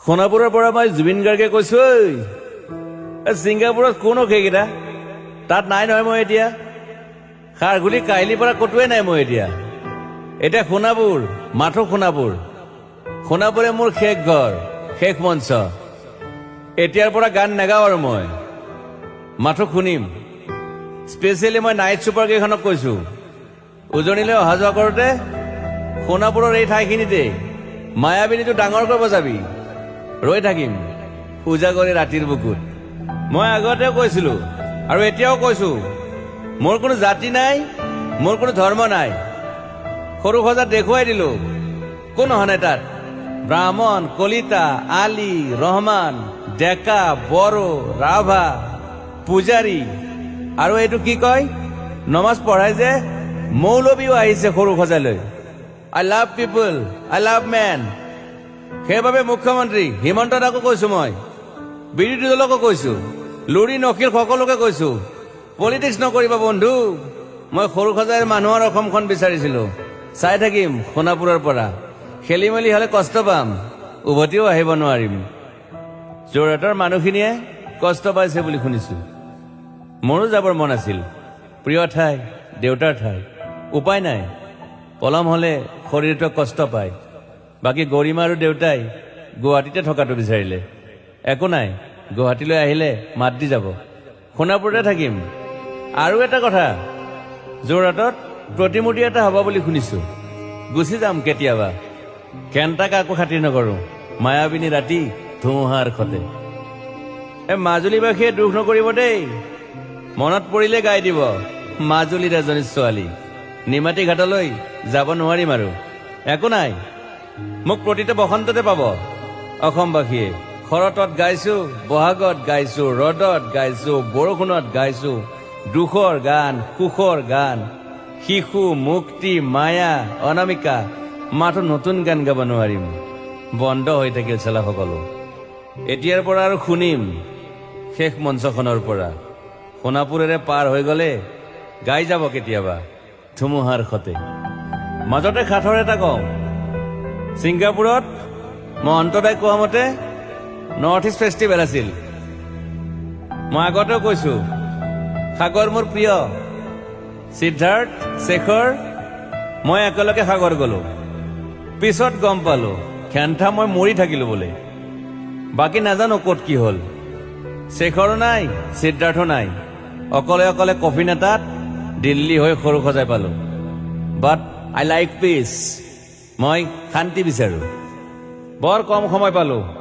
সোণাপুৰৰ পৰা মই জুবিন গাৰ্গে কৈছো, ছিংগাপুৰত কোন সেইকেইটা তাত নাই নহয়। মই এতিয়া খাৰঘুলি কাহিলীৰ পৰা ক'তোৱে নাই। মই এতিয়া সোণাপুৰ, মাথো সোণাপুৰ। সোণাপুৰে মোৰ শেষ ঘৰ, শেষ মঞ্চ। এতিয়াৰ পৰা গান নাগাওঁ আৰু মই মাথো শুনিম। স্পেচিয়েলি মই নাইট ছুপাৰ কেইখনক কৈছো, উজনিলৈ অহা যোৱা কৰোঁতে সোণাপুৰৰ এই ঠাইখিনিতে মায়াবিনীটো ডাঙৰকৈ বজাবি। ৰৈ থাকিম উজাগৰি ৰাতিৰ বুকুত। মই আগতেও কৈছিলো আৰু এতিয়াও কৈছো, মোৰ কোনো জাতি নাই, মোৰ কোনো ধৰ্ম নাই। সৰু সজাত দেখুৱাই দিলো কোন অহা নাই তাত। ব্ৰাহ্মণ, কলিতা, আলী, ৰহমান, ডেকা, বড়ো, ৰাভা, পূজাৰী আৰু এইটো কি কয় নমাজ পঢ়াই যে মৌলবীও আহিছে সৰু সজালৈ। I love people, I love man. সেইবাবে মুখ্যমন্ত্ৰী হিমন্ত দাকো কৈছো, মই বিৰোধী দলকো কৈছো, লুৰি নকিল সকলোকে কৈছো, পলিটিক্স নকৰিবা বন্ধু। মই সৰু সজাইৰ মানুহৰ অসমখন বিচাৰিছিলো। চাই থাকিম সোণাপুৰৰ পৰা। খেলি মেলি হলে কষ্ট পাম, উভতিও আহিব নোৱাৰিম। যোৰহাটৰ মানুহখিনিয়ে কষ্ট পাইছে বুলি শুনিছো। মোৰো যাবৰ মন আছিল। প্ৰিয় ঠাই, দেউতাৰ ঠাই। উপায় নাই, পলম হলে শৰীৰটোৱে কষ্ট পায়। বাকী গৰিমা আৰু দেউতাই গুৱাহাটীতে থকাটো বিচাৰিলে। একো নাই, গুৱাহাটীলৈ আহিলে মাত দি যাব। সোণাপুৰতে থাকিম। আৰু এটা কথা, যোৰহাটত প্ৰতিমূৰ্তি এটা হ'ব বুলি শুনিছো। গুচি যাম কেতিয়াবা। কেণ্টা কাকো খাতিৰ নকৰো। মায়াবিনী ৰাতি ধুমুহাৰ সতে। মাজুলীবাসীয়ে দুখ নকৰিব দেই। মনত পৰিলে গাই দিব মাজুলীৰ এজনী ছোৱালী। নিমাতী ঘাটলৈ যাব নোৱাৰিম আৰু। একো নাই, মোক প্ৰতিটো বসন্ততে পাব অসমবাসীয়ে। শৰতত গাইছো, বহাগত গাইছো, ৰ'দত গাইছো, বৰষুণত গাইছো। দুখৰ গান, সুখৰ গান, শিশু, মুক্তি, মায়া, অনামিকা। মাথো নতুন গান গাব নোৱাৰিম। বন্ধ হৈ থাকিল চেলা সকলো। এতিয়াৰ পৰা আৰু শুনিম শেষ মঞ্চখনৰ পৰা। সোণাপুৰেৰে পাৰ হৈ গলে গাই যাব কেতিয়াবা ধুমুহাৰ সতে। মাজতে সাঁথৰ এটা কওঁ, ছিংগাপুৰত মই অন্তদাই কোৱা মতে নৰ্থ ইষ্ট ফেষ্টিভেল আছিল। মই আগতেও কৈছো, সাগৰ মোৰ প্ৰিয়। সিদ্ধাৰ্থ, শেখৰ, মই একেলগে সাগৰ গলো। পিছত গম পালো খেন্থা মই মৰি থাকিলো বোলে। বাকী নাজানো ক'ত কি হ'ল। শেখৰো নাই, সিদ্ধাৰ্থো নাই। অকলে অকলে কফিন এটাত দিল্লী হৈ সৰু সজাই পালো। বাট আই লাইক পিচ। মই শান্তি বিচাৰো। বৰ কম সময় পালো।